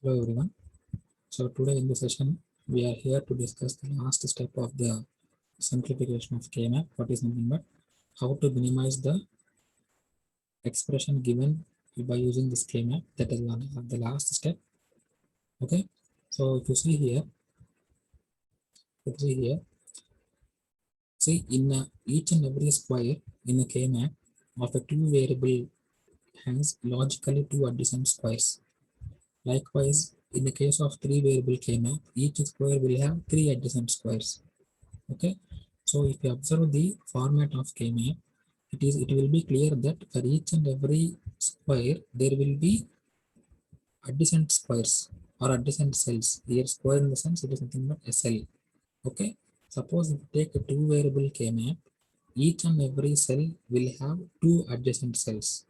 Hello everyone. So today in the session we are here to discuss the last step of the simplification of K-map. What is nothing but how to minimize the expression given by using this K-map. That is one of the last step. Okay. So if you see here, see in each and every square in a K-map of a two variable has logically two adjacent squares. Likewise, in the case of three variable K-map, each square will have three adjacent squares. Okay, so if you observe the format of K-map, it will be clear that for each and every square there will be adjacent squares or adjacent cells. Here square in the sense it is nothing but a cell. Okay, suppose if you take a two variable K-map, each and every cell will have two adjacent cells.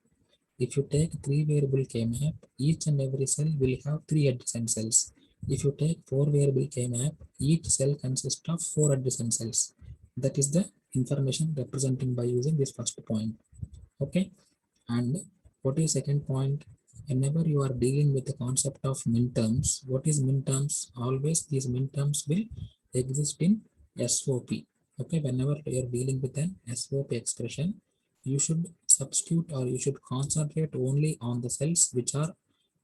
If you take three variable K-map, each and every cell will have three adjacent cells. If you take four variable K-map, each cell consists of four adjacent cells. That is the information representing by using this first point. Okay, and what is second point? Whenever you are dealing with the concept of minterms, what is minterms? Always these minterms will exist in SOP. Okay, whenever you are dealing with an SOP expression, you should substitute or you should concentrate only on the cells which are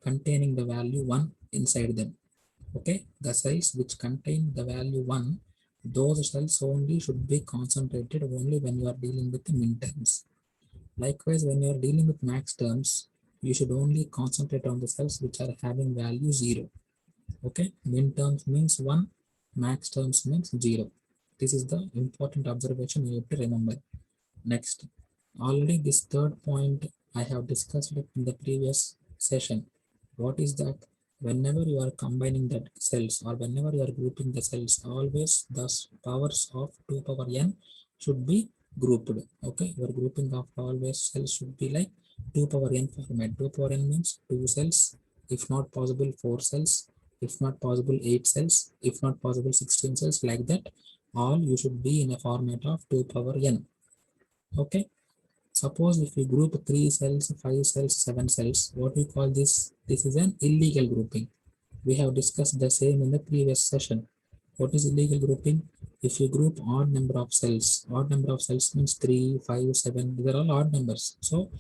containing the value 1 inside them. Okay, the cells which contain the value 1, those cells only should be concentrated only when you are dealing with the minterms. Likewise, when you are dealing with max terms, you should only concentrate on the cells which are having value 0. Okay, min terms means 1, max terms means 0. This is the important observation you have to remember. Next, already this third point I have discussed it in the previous session. What is that? Whenever you are combining the cells or whenever you are grouping the cells, always the powers of 2 power n should be grouped. Okay, your grouping of always cells should be like 2 power n format. 2 power n means 2 cells, if not possible 4 cells, if not possible 8 cells, if not possible 16 cells, like that. All you should be in a format of 2 power n. Okay, suppose if we group 3 cells, 5 cells, 7 cells, what we call this? This is an illegal grouping. We have discussed the same in the previous session. What is illegal grouping? If you group odd number of cells means 3, 5, 7, these are all odd numbers. So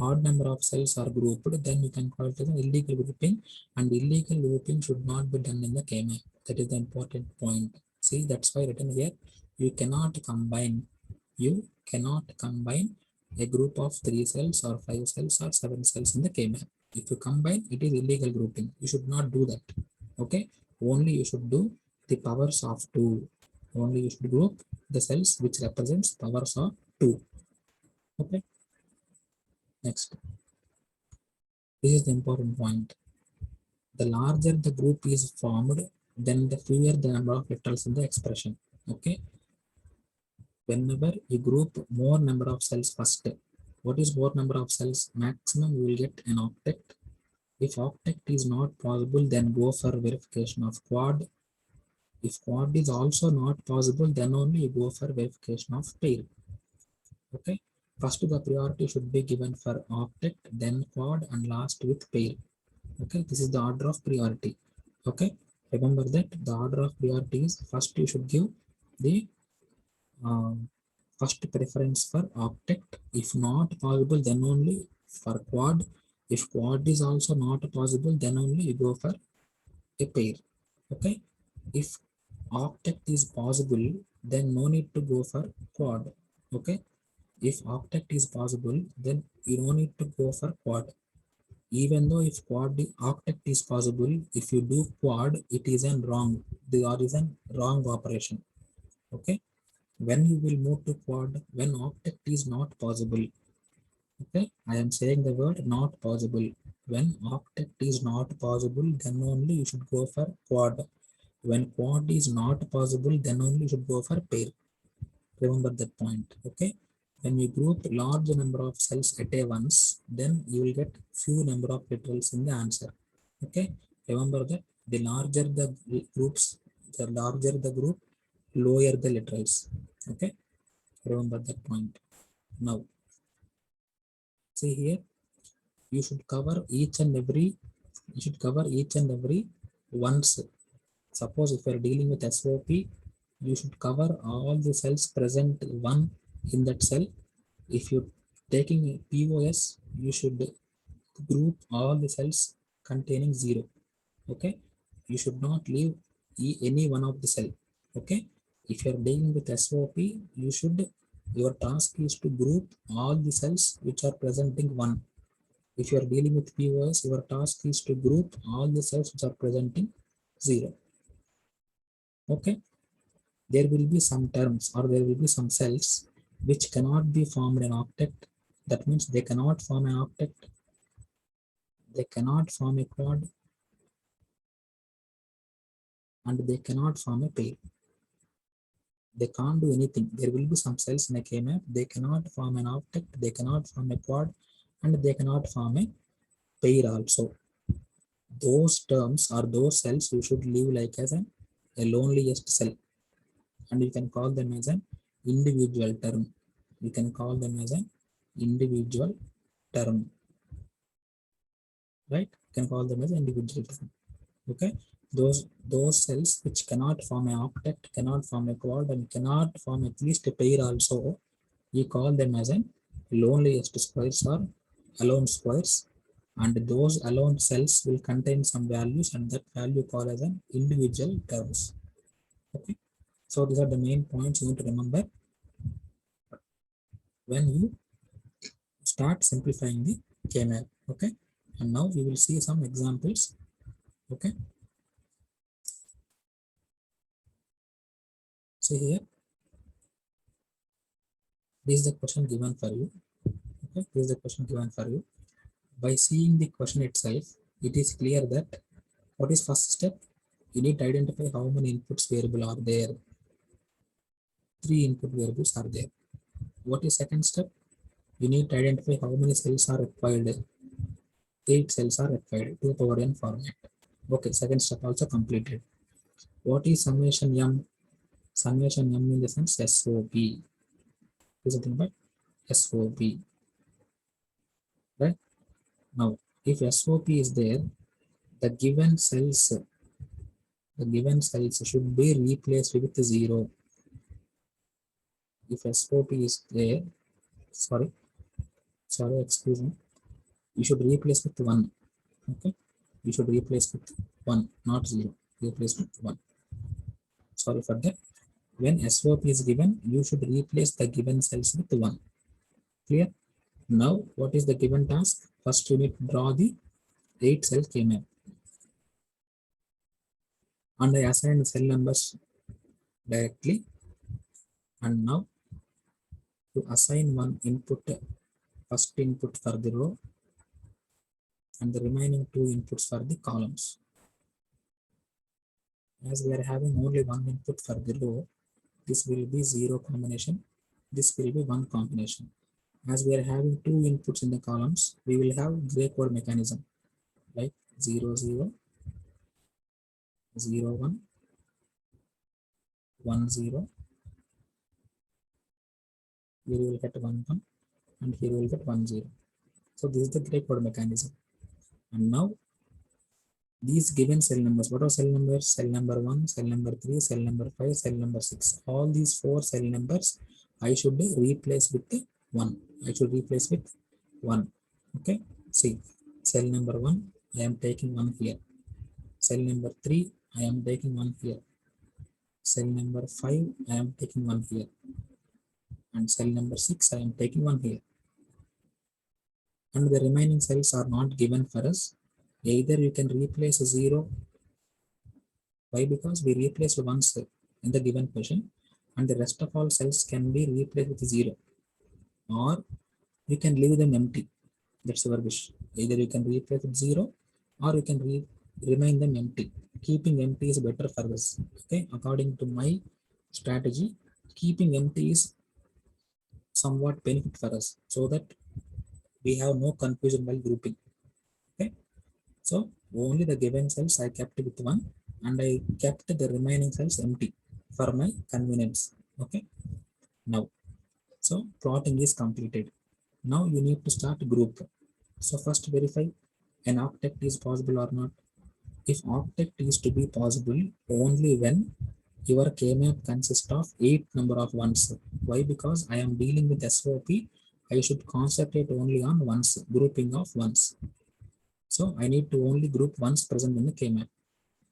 odd number of cells are grouped, then you can call it as an illegal grouping, and illegal grouping should not be done in the K-map. That is the important point. See, that's why written here, you cannot combine a group of 3 cells or 5 cells or 7 cells in the K-map. If you combine, it is illegal grouping. You should not do that. Okay, only you should do the powers of 2. Only you should group the cells which represents powers of 2. Okay, next, this is the important point. The larger the group is formed, then the fewer the number of literals in the expression. Okay, whenever you group more number of cells first, what is more number of cells? Maximum you will get an octet. If octet is not possible, then go for verification of quad. If quad is also not possible, then only you go for verification of pair. Okay, first the priority should be given for octet, then quad, and last with pair. Okay, this is the order of priority. Okay, remember that the order of priority is first you should give the first preference for octet. If not possible, then only for quad. If quad is also not possible, then only you go for a pair. Okay, if octet is possible, then no need to go for quad. Okay, if octet is possible, then you don't need to go for quad. Even though if octet is possible, if you do quad, it is an wrong. There is an wrong operation. Okay, when you will move to quad, when octet is not possible. Okay, I am saying the word not possible. When octet is not possible, then only you should go for quad. When quad is not possible, then only you should go for pair. Remember that point. Okay, when you group large number of cells at a once, then you will get few number of literals in the answer. Okay, remember that the larger the groups, the larger the group, lower the literals. Okay, remember that point. Now see here, you should cover each and every You should cover each and every once. Suppose if you are dealing with SOP, you should cover all the cells present one in that cell. If you're taking POS, you should group all the cells containing 0. Okay, you should not leave any one of the cell. Okay, if you are dealing with SOP, you should, your task is to group all the cells which are presenting 1. If you are dealing with POS, your task is to group all the cells which are presenting 0. Okay, there will be some terms or there will be some cells which cannot be formed an octet. That means they cannot form an octet, they cannot form a quad, and they cannot form a pair. They can't do anything. There will be some cells in a K-map, they cannot form an octet, they cannot form a quad, and they cannot form a pair also. Those terms or those cells you should leave like as a loneliest cell, and you can call them as an individual term. You can call them as an individual term, right? You can call them as individual term. Okay, those cells which cannot form an octet, cannot form a quad, and cannot form at least a pair also, we call them as an loneliest squares or alone squares, and those alone cells will contain some values, and that value called as an individual terms. Okay, so these are the main points you need to remember when you start simplifying the K-map. Okay, and now we will see some examples. Okay, so here this is the question given for you. Okay, this is the question given for you. By seeing the question itself, it is clear that what is first step? You need to identify how many inputs variable are there. 3 input variables are there. What is second step? You need to identify how many cells are required. 8 cells are required, 2 power n format. Okay, second step also completed. What is summation m? Summation m in the sense SOP. Is it about SOP? Right? Now, if SOP is there, the given cells should be replaced with 0. If SOP is there, excuse me, you should replace with 1. Okay, you should replace with 1, not 0. Replace with 1. Sorry for that. When SOP is given, you should replace the given cells with 1. Clear? Now, what is the given task? First, you need to draw the 8 cell K-map. And I assign cell numbers directly. And now, to assign one input, first input for the row, and the remaining 2 inputs for the columns. As we are having only one input for the row, this will be 0 combination, this will be 1 combination. As we are having 2 inputs in the columns, we will have gray code mechanism like 0 0 0 1 1 0. Here you will get 1 1, and here you will get 1 0. So this is the gray code mechanism. And now these given cell numbers, what are cell numbers? Cell number 1, cell number 3, cell number 5, cell number 6. All these 4 cell numbers I should replace with 1. I should replace with 1. Okay, see, cell number 1, I am taking 1 here. Cell number 3, I am taking 1 here. Cell number 5, I am taking 1 here. And cell number 6, I am taking 1 here. And the remaining cells are not given for us. Either you can replace 0. Why? Because we replaced 1 cell in the given question, and the rest of all cells can be replaced with 0. Or you can leave them empty. That's your wish. Either you can replace with 0, or you can remain them empty. Keeping empty is better for us. Okay, according to my strategy, keeping empty is somewhat benefit for us, so that we have no confusion while grouping. Okay, so only the given cells I kept with 1, and I kept the remaining cells empty for my convenience. Okay, now, so plotting is completed. Now you need to start group. So first verify an octet is possible or not? If octet is to be possible only when your K-map consists of 8 number of ones. Why? Because I am dealing with SOP, I should concentrate only on ones, grouping of ones. So I need to only group ones present in the K-map.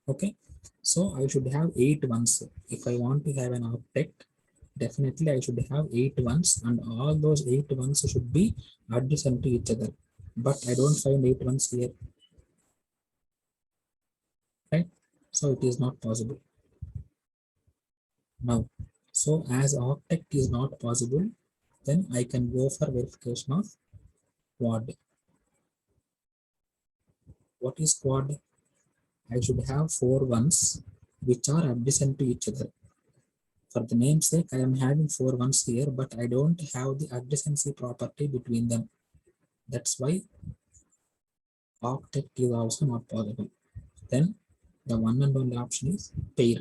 Okay, so I should have 8 ones. If I want to have an octet, definitely I should have 8 ones, and all those 8 ones should be adjacent to each other. But I don't find 8 ones here, right? So it is not possible. Now, so as octet is not possible, then I can go for verification of quad. What is quad? I should have 4 ones which are adjacent to each other. For the namesake, I am having 4 ones here, but I don't have the adjacency property between them. That's why octet is also not possible. Then the one and only option is pair,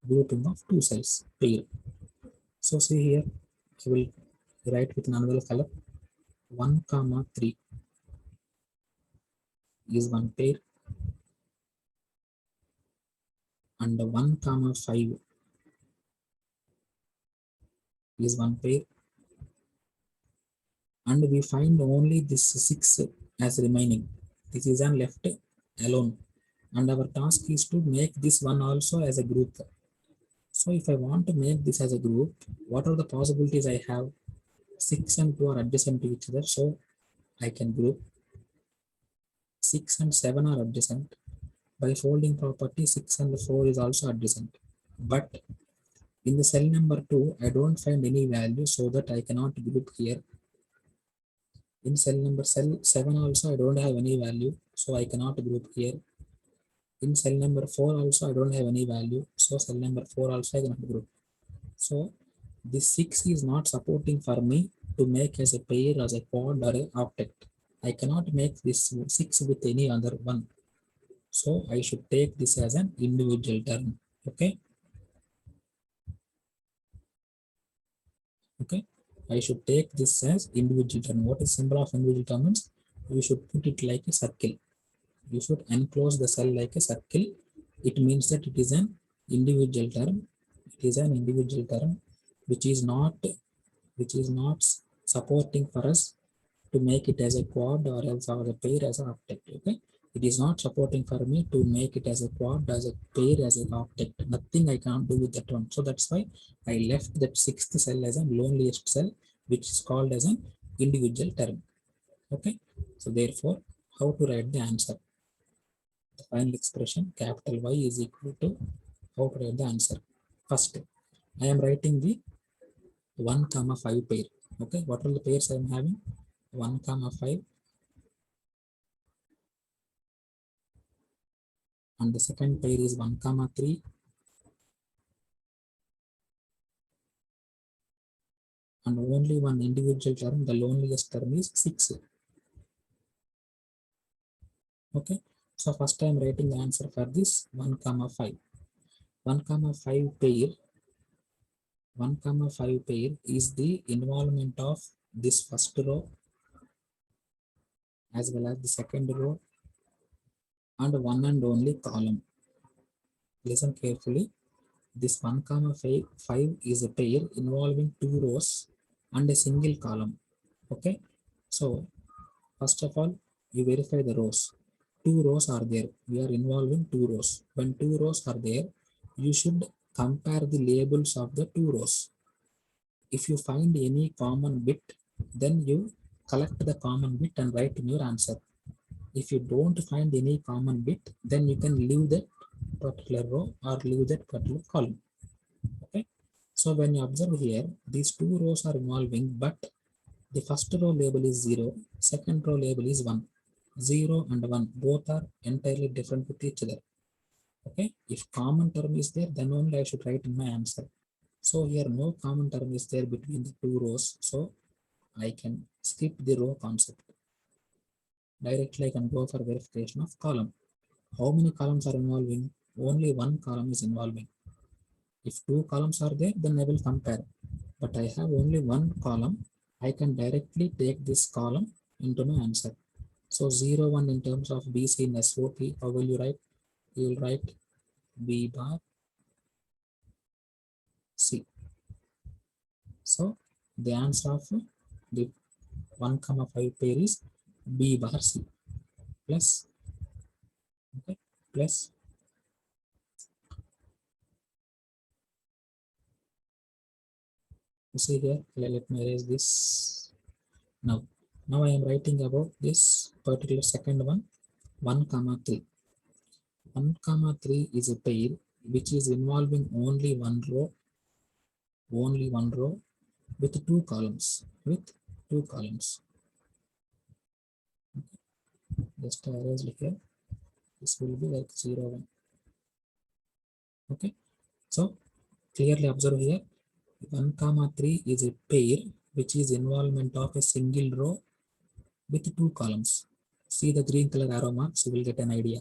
grouping of 2 cells, pair. So see here, I will write with another color. 1, 3 is one pair, and 1, 5 is one pair, and we find only this 6 as remaining. This is an left alone, and our task is to make this one also as a group. So if I want to make this as a group, what are the possibilities I have? 6 and 2 are adjacent to each other, so I can group. 6 and 7 are adjacent. By folding property, 6 and 4 is also adjacent. But in the cell number 2, I don't find any value, so that I cannot group here. In cell 7 also, I don't have any value, so I cannot group here. In cell number 4 also, I don't have any value, so cell number 4 also I cannot group. So this 6 is not supporting for me to make as a pair, as a quad, or an octet. I cannot make this 6 with any other one. So I should take this as an individual term. Okay. Okay. I should take this as individual term. What is symbol of individual term means? You should put it like a circle. You should enclose the cell like a circle. It means that it is an individual term. It is an individual term which is not supporting for us to make it as a quad or else as a pair as an octet. Okay, it is not supporting for me to make it as a quad, as a pair, as an octet. Nothing I can't do with that one. So that's why I left that 6th cell as a loneliest cell, which is called as an individual term. Okay, so therefore, how to write the answer? The final expression capital Y is equal to, how to write the answer? First, I am writing the 1, 5 pair. Okay, what are the pairs I am having? 1, 5, and the second pair is 1, 3, and only one individual term, the loneliest term is 6. Okay, so first I am writing the answer for this 1, 5. 1, 5 pair, 1, 5 pair is the involvement of this first row as well as the second row and one and only column. Listen carefully. This 1, 5 is a pair involving 2 rows and a single column. Okay, so first of all, you verify the rows. 2 rows are there. We are involving 2 rows. When 2 rows are there, you should compare the labels of the 2 rows. If you find any common bit, then you collect the common bit and write in your answer. If you don't find any common bit, then you can leave that particular row or leave that particular column. Okay. So when you observe here, these 2 rows are involving, but the first row label is 0, second row label is 1. 0 and 1 both are entirely different with each other. Okay, if common term is there, then only I should write in my answer. So here no common term is there between the 2 rows, so I can skip the row concept. Directly I can go for verification of column. How many columns are involving? Only one column is involving. If 2 columns are there, then I will compare. But I have only one column. I can directly take this column into my answer. So 0, 1 in terms of BC in SOP, how will you write? You will write B bar C. So the answer of the 1, 5 pair is B bar C plus, okay, plus you see here, let me erase this. Now I am writing about this particular second one, 1, 3. 1, 3 is a pair which is involving only one row with two columns. Just erase here. This will be like 0, 1. Okay. So clearly observe here, 1, 3 is a pair which is involvement of a single row with two columns. See the green color arrow marks, you will get an idea.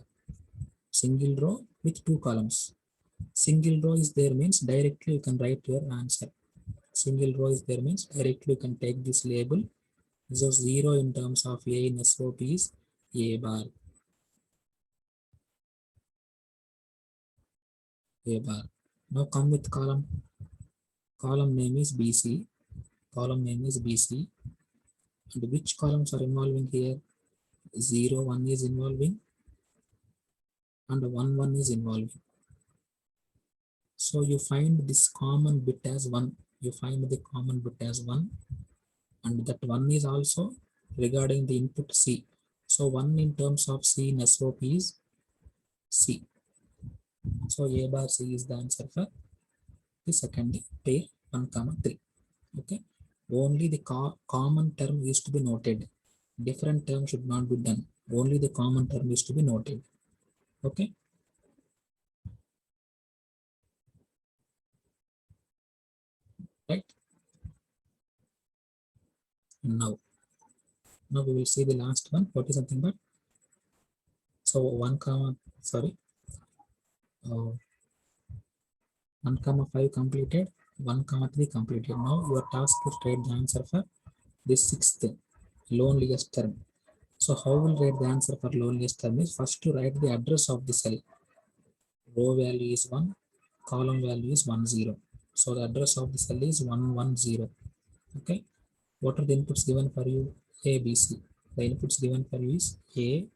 Single row with two columns. Single row is there means directly you can write your answer. Single row is there means directly you can take this label. So 0 in terms of A in SOP is A bar. A bar. Now come with column. Column name is BC. Column name is BC. And which columns are involving here? 0, 1 is involving and 1, 1 is involving. So you find this common bit as 1. You find the common bit as 1. And that 1 is also regarding the input C. So 1 in terms of C in SOP is C. So A bar C is the answer for the second pair 1, 3. Okay. Only the common term is to be noted. Different term should not be done. Only the common term is to be noted. Okay. Right. Now we will see the last one. What is something but so 1, sorry. 1, 5 completed, 1, 3 completed. Now your task is to write the answer for this sixth loneliest term. So how will write the answer for loneliest term is first to write the address of the cell. Row value is 1, column value is 1, 0. So the address of the cell is 1, 1, 0. Okay. What are the inputs given for you? A, B, C. The inputs given for you is A,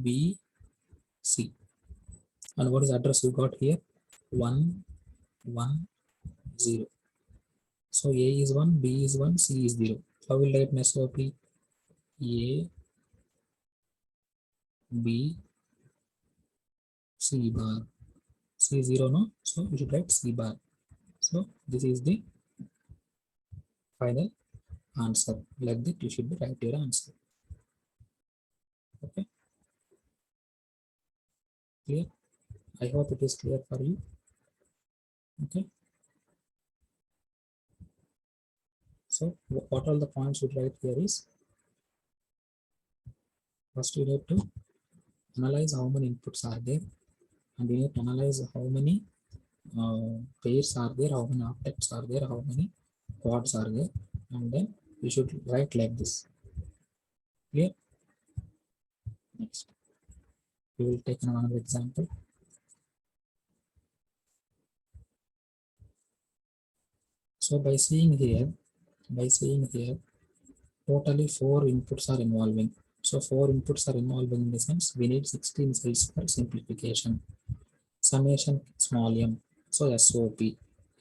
B, C. And what is the address you got here? 1, 1, 0. So A is 1, B is 1, C is 0. How will write in SOP? A, B, C bar. C is 0, no? So you should write C bar. So this is the final answer. Like that you should write your answer. Okay. Clear? I hope it is clear for you. Okay. So what all the points you write here is first you need to analyze how many inputs are there, and you need to analyze how many pairs are there, how many objects are there, how many quads are there, and then you should write like this. Clear? Next, we will take another example. So by seeing here, totally 4 inputs are involving. So 4 inputs are involving in the sense we need 16 cells for simplification. Summation small m. So SOP.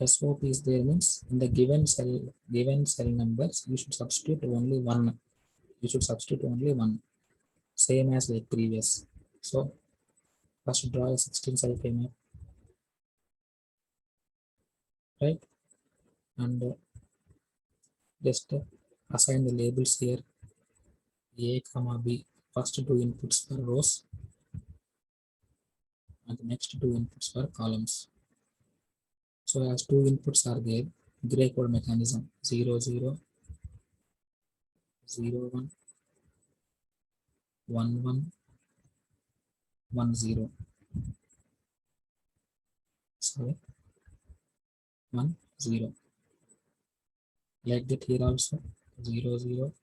SOP is there means in the given cell numbers, you should substitute only one. You should substitute only one. Same as like previous. So first draw a 16 cell framework, right? And just assign the labels here. A, B. First 2 inputs for rows and the next 2 inputs for columns. So as 2 inputs are there, gray code mechanism 0, 0, 0, 1, 1, 1, 1, 0. Sorry, 1, 0. Like that here also 0, 0,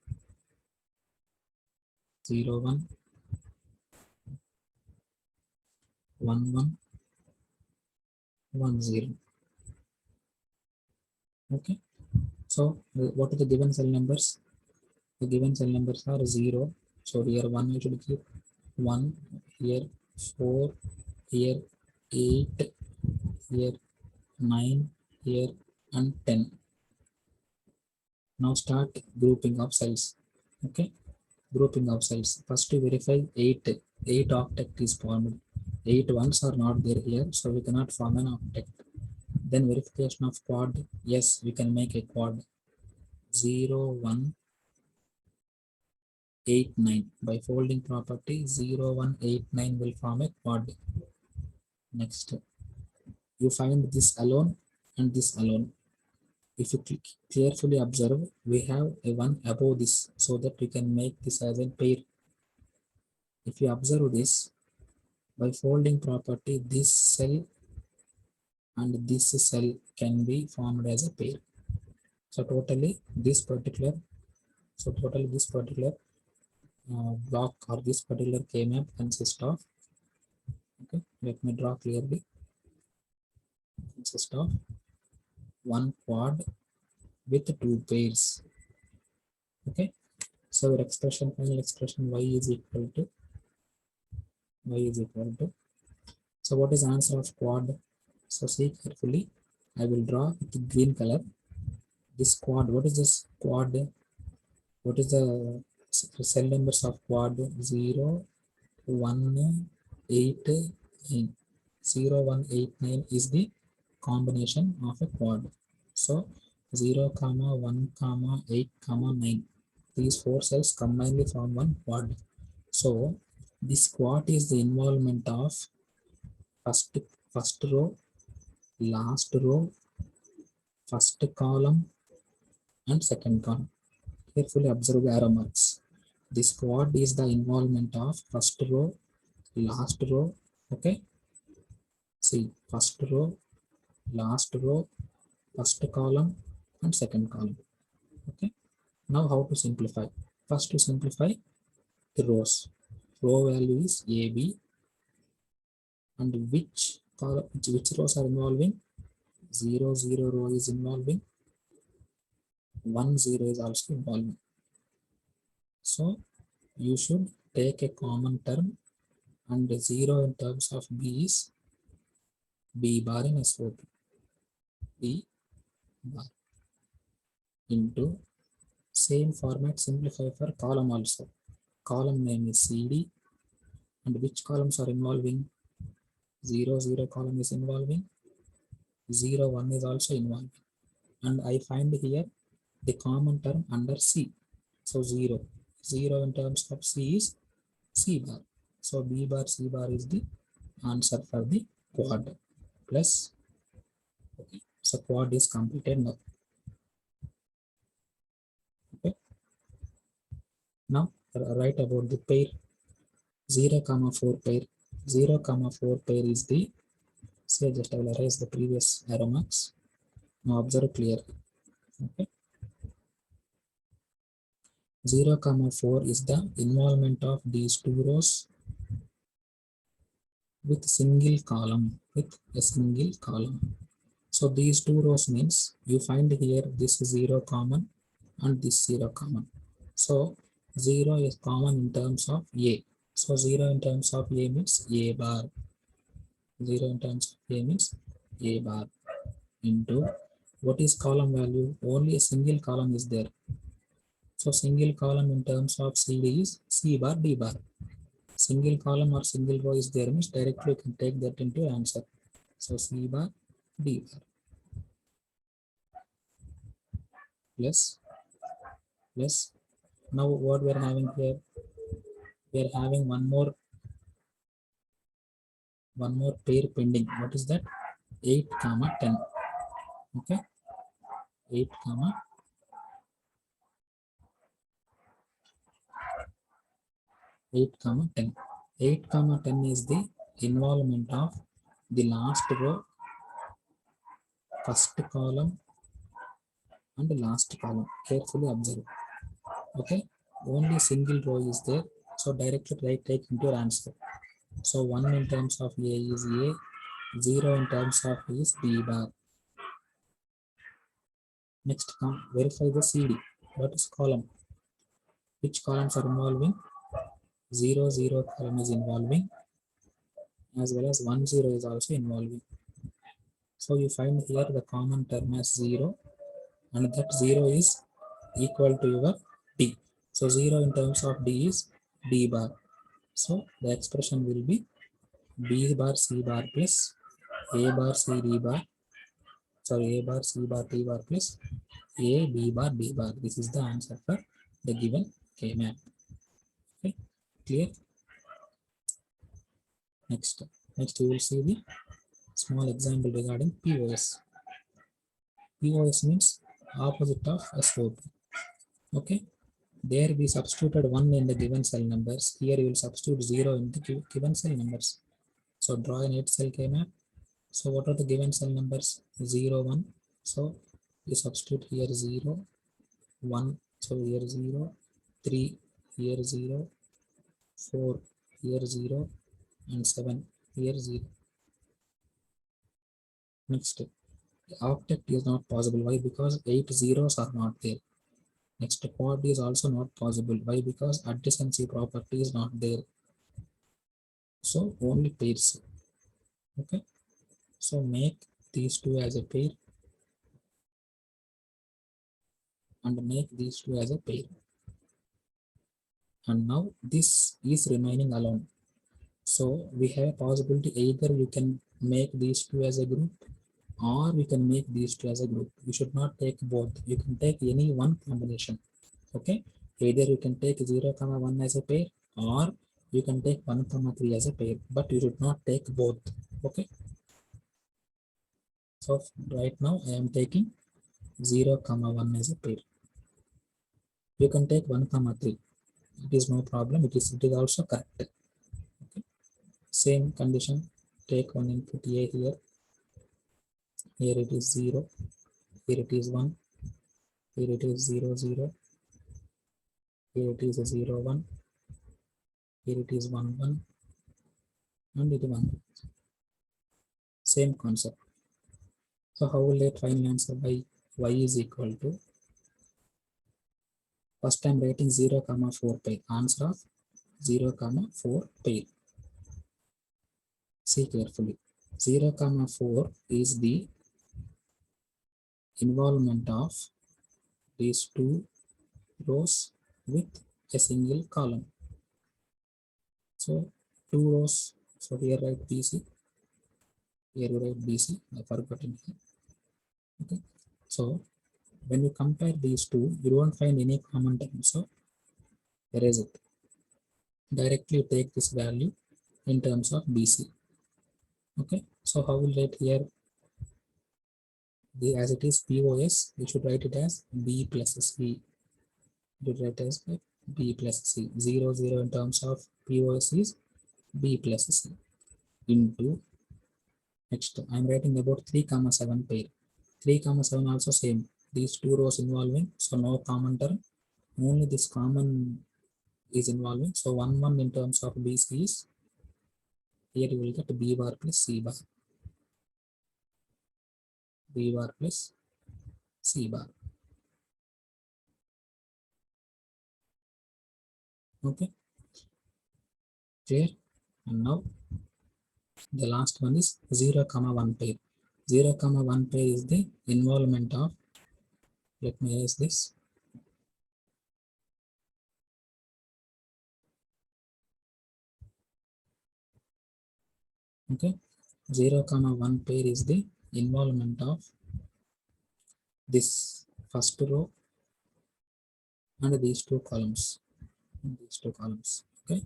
0 1 1 1 1 0. Okay, so what are the given cell numbers? The given cell numbers are 0, so here 1 we should keep 1, here 4, here 8, here 9, here and 10. Now start grouping of cells. Okay, grouping of cells. First to verify 8 octet is formed. 8 ones are not there here, so we cannot form an octet. Then verification of quad. Yes, we can make a quad. 0 1 8 9. By folding property, 0 1 8 9 will form a quad. Next, you find this alone and this alone. If you carefully observe, we have a one above this, so that we can make this as a pair. If you observe this, by folding property, this cell and this cell can be formed as a pair. So totally this particular block or this particular K-map consists of, okay, let me draw clearly, consists of one quad with two pairs. Okay, so our expression, final expression, y is equal to, so what is the answer of quad? So see carefully, I will draw with green color this quad. What is this quad? What is the cell numbers of quad? 0 1 8 9. 0 1 8 9 is the combination of a quad. So 0 comma 1 comma 8 comma 9, these four cells combinedly form one quad. So this quad is the involvement of first row, last row, first column and second column. Carefully observe the arrow marks. This quad is the involvement of first row, last row. Okay, see, first row, last row, first column and second column. Okay, now how to simplify? First, to simplify the rows, row value is AB, and which column, which rows are involving? 0 0 row is involving, 1 0 is also involving. So you should take a common term, and 0 in terms of B is B bar in SOP. B bar into same format, simplify for column also. Column name is CD, and which columns are involving? 0 0 column is involving, 0 1 is also involving, and I find here the common term under C. So 0 0 in terms of C is C bar. So B bar C bar is the answer for the quad. Plus, okay, so quad is completed now. Okay, now write about the pair. 0 comma 4 pair. 0 comma 4 pair is the, say, just I will erase the previous arrow marks. Now observe clearly. Okay, 0 comma 4 is the involvement of these two rows with single column, with a single column. So these two rows means you find here this 0 common and this 0 common. So 0 is common in terms of A. So 0 in terms of A means A bar. 0 in terms of A means A bar into what is column value? Only a single column is there. So single column in terms of CD is C bar D bar. Single column or single row is there means directly you can take that into answer. So C bar D bar plus now what we are having here? We are having one more pair pending. What is that? 8 comma 10. Okay, 8 comma 8 comma 10. 8 comma 10 is the involvement of the last row, first column and the last column. Carefully observe. Okay, only single row is there, So directly take into your answer. So 1 in terms of A is A, 0 in terms of B is B bar. Next, come verify the CD. What is column? Which columns are involving? 0, 0 column is involving, as well as 1, 0 is also involving. So you find here the common term as 0, and that 0 is equal to your D. So 0 in terms of D is D bar. So the expression will be B bar C bar plus A bar C D bar, sorry, A bar C bar D bar plus A B bar D bar. This is the answer for the given K-map. Okay, clear? Next you will see the small example regarding POS. POS means opposite of SOP. Okay, there we substituted 1 in the given cell numbers. Here you will substitute 0 in the given cell numbers. So draw an 8 cell K-map. So what are the given cell numbers? 0, 1. So you substitute here 0, 1. So here 0, 3, here 0, 4, here 0, and 7, here 0. Next, octet is not possible. Why? Because 8 zeros are not there. Next, quad is also not possible. Why? Because adjacency property is not there. So only pairs. Okay, so make these two as a pair and make these two as a pair. And now this is remaining alone. So we have a possibility, either you can make these two as a group or we can make these two as a group. You should not take both. You can take any one combination. Okay, either you can take 0, 1 as a pair, or you can take 1, 3 as a pair, but you should not take both. Okay, so right now I am taking 0, 1 as a pair. You can take 1, 3. It is no problem. It is also correct. Okay, same condition. Take one input A here. Here it is 0. Here it is 1. Here it is 0, 0. Here it is a 0, 1. Here it is 1, 1. And it is 1. Same concept. So how will I find answer by y is equal to, first I am writing 0, 4 pair. Answer of 0, 4 pair. See carefully. 0, 4 is the involvement of these two rows with a single column. So 2 rows. So here write BC. Here you write BC. I forgot it here. Okay. So when you compare these two, you don't find any common term. So erase it. Directly take this value in terms of BC. Okay. So how will write here? As it is POS, you should write it as B plus C. You should write as B plus C. 0, 0 in terms of POS is B plus C into, next I am writing about 3, 7 pair. 3, 7 also same. These two rows involving, so no common term. Only this common is involving. So 1, 1 in terms of BC is, here you will get B bar plus C bar. B bar plus C bar. Okay, clear? And now the last one is 0, 1 pair. 0, 1 pair is the involvement of, let me erase this. Okay, 0, 1 pair is the involvement of this first row and these two columns. Okay,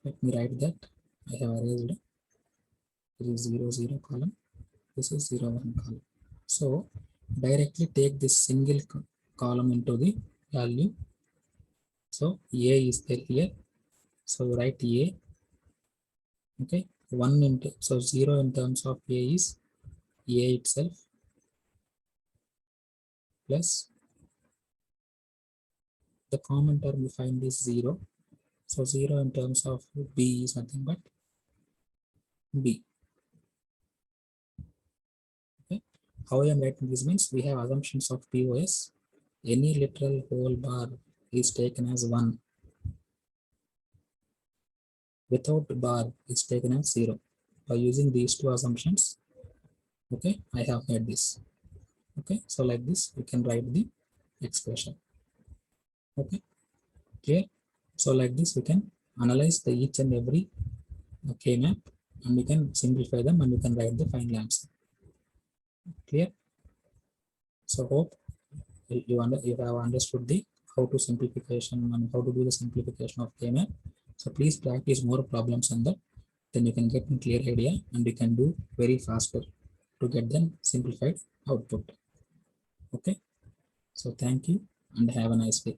let me write that. I have erased. This is 0, 0 column. This is 0, 1 column. So directly take this single column into the value. So A is there here. So write A. Okay, 1 into, so 0 in terms of A is A itself plus the common term we find is 0. So 0 in terms of B is nothing but B. Okay. How I am writing this means we have assumptions of POS. Any literal whole bar is taken as 1. Without bar is taken as 0. By using these two assumptions, okay, I have made this. Okay, so like this, we can write the expression. Okay, clear? So like this, we can analyze the each and every K-map and we can simplify them and we can write the final answer. Clear? So hope you have understood the how to simplification and how to do the simplification of K-map. So please practice more problems on that. Then you can get a clear idea and you can do very faster to get them simplified output. Okay. So thank you and have a nice day.